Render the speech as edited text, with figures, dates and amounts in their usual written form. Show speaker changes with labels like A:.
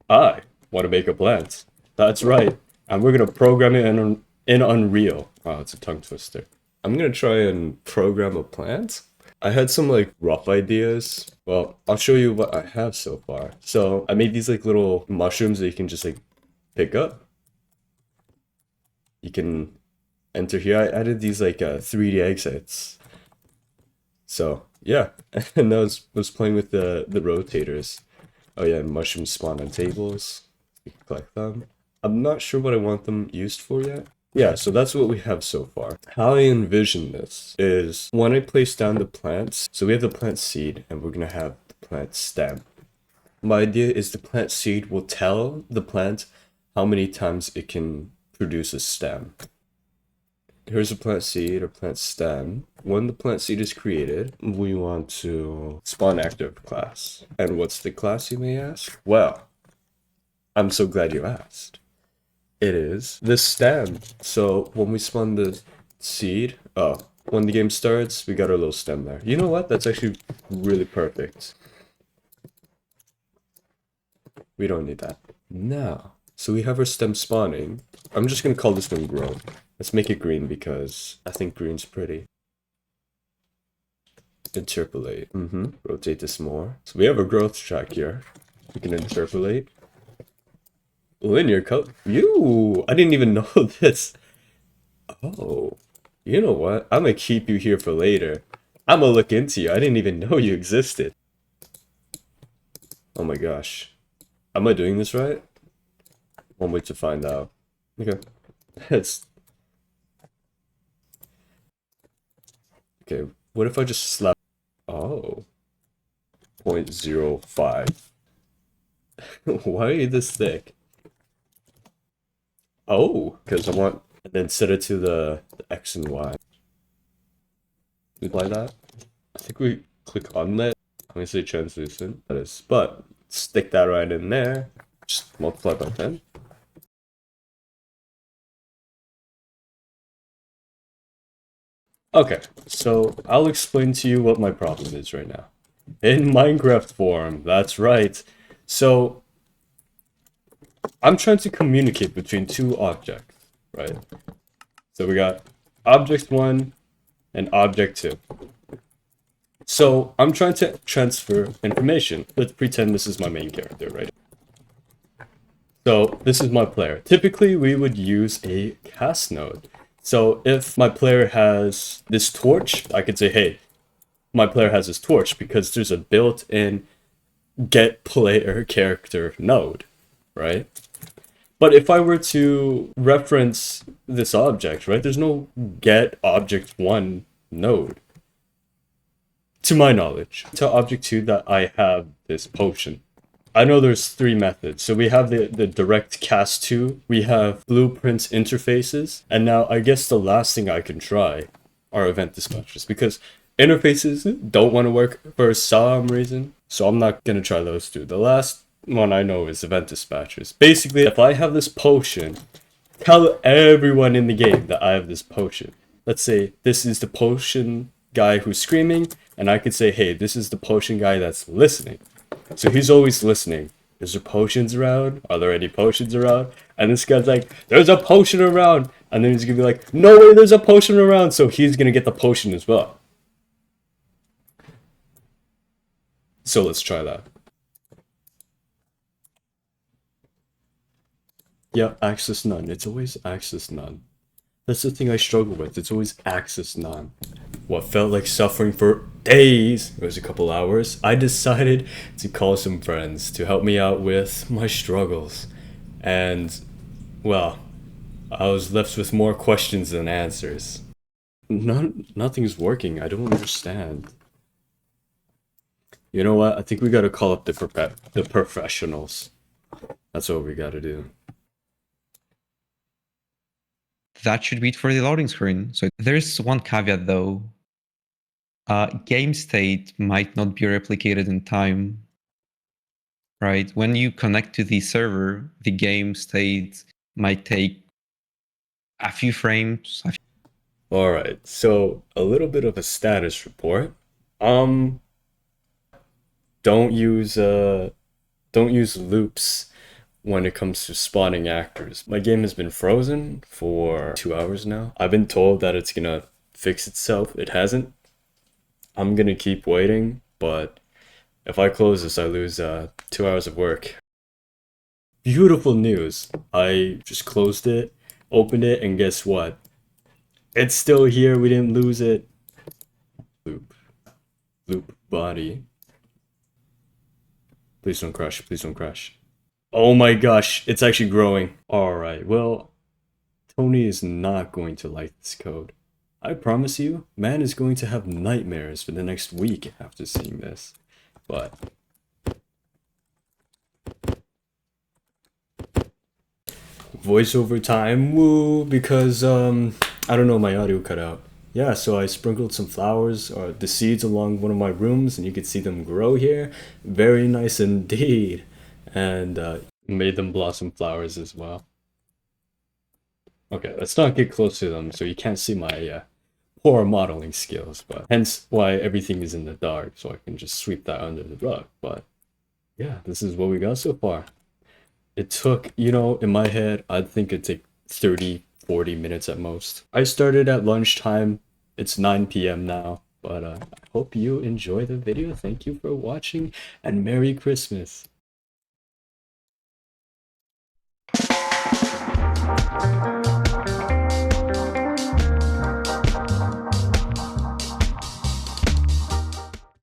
A: I want to make a plant. That's right. And we're gonna program it in Unreal. Wow, it's a tongue twister. I'm gonna try and program a plant. I had some like rough ideas. Well, I'll show you what I have so far. So I made these like little mushrooms that you can just like pick up. You can enter here. I added these like 3D exits. So yeah, and I was playing with the rotators. Oh yeah, mushrooms spawn on tables. You can collect them. I'm not sure what I want them used for yet. Yeah, so that's what we have so far. How I envision this is when I place down the plants, so we have the plant seed and we're gonna have the plant stem. My idea is the plant seed will tell the plant how many times it can produce a stem. Here's a plant seed or plant stem. When the plant seed is created, we want to spawn active class. And what's the class, you may ask? Well, I'm so glad you asked. It is the stem. So when we spawn the seed, when the game starts, we got our little stem there. You know what? That's actually really perfect. We don't need that. Now, so we have our stem spawning. I'm just gonna call this one grow. Let's make it green because I think green's pretty. Interpolate. Rotate this more. So we have a growth track here. We can interpolate. Linear code. I didn't even know this. Oh, you know what? I'm gonna keep you here for later. I'm gonna look into you. I didn't even know you existed. Oh my gosh. Am I doing this right? One way to find out. Okay. It's okay. What if I just slap? Oh, 0.05. Why are you this thick? Oh, because I want, and then set it to the X and Y. We apply that. I think we click on that. I'm gonna say translucent. That is, but stick that right in there. Just multiply by 10. Okay, so I'll explain to you what my problem is right now. In Minecraft form, that's right. So I'm trying to communicate between two objects, right? So we got object one and object two. So I'm trying to transfer information. Let's pretend this is my main character, right? So this is my player. Typically, we would use a cast node. So if my player has this torch, I could say, hey, my player has this torch because there's a built-in get player character node, right? But if I were to reference this object, right, there's no get object one node. To my knowledge, to object two that I have this potion. I know there's three methods. So we have the direct cast to, we have blueprints interfaces, and now I guess the last thing I can try are event dispatchers because interfaces don't want to work for some reason. So I'm not gonna try those two. The last one I know is event dispatchers. Basically, if I have this potion, tell everyone in the game that I have this potion. Let's say this is the potion guy who's screaming, and I could say, hey, this is the potion guy that's listening. So he's always listening. Is there potions around? Are there any potions around? And this guy's like, there's a potion around. And then he's gonna be like, no way, there's a potion around. So he's gonna get the potion as well. So let's try that. Yeah, access none. It's always access none. That's the thing I struggle with. It's always access none. What felt like suffering for days, it was a couple hours, I decided to call some friends to help me out with my struggles. And, well, I was left with more questions than answers. Nothing's working. I don't understand. You know what? I think we gotta call up the professionals. That's what we gotta do.
B: That should be it for the loading screen. So there's one caveat though. Game state might not be replicated in time, right? When you connect to the server, the game state might take a few frames.
A: All right. So a little bit of a status report. Um, don't use don't use loops when it comes to spawning actors. My game has been frozen for 2 hours now. I've been told that it's gonna fix itself. It hasn't. I'm gonna keep waiting, but if I close this, I lose 2 hours of work. Beautiful news. I just closed it, opened it, and guess what? It's still here. We didn't lose it. Loop body. Please don't crash. Please don't crash. Oh my gosh, it's actually growing. Alright, well, Tony is not going to like this code. I promise you, man is going to have nightmares for the next week after seeing this. But voiceover time, woo, because I don't know, my audio cut out. Yeah, so I sprinkled some flowers or the seeds along one of my rooms, and you can see them grow here. Very nice indeed. And made them blossom flowers as well. Okay, let's not get close to them so you can't see my poor modeling skills, but hence why everything is in the dark, so I can just sweep that under the rug. But yeah, this is what we got so far. It took, you know, in my head, I'd think it'd take 30, 40 minutes at most. I started at lunchtime. It's 9 p.m. now, but I hope you enjoy the video. Thank you for watching, and Merry Christmas.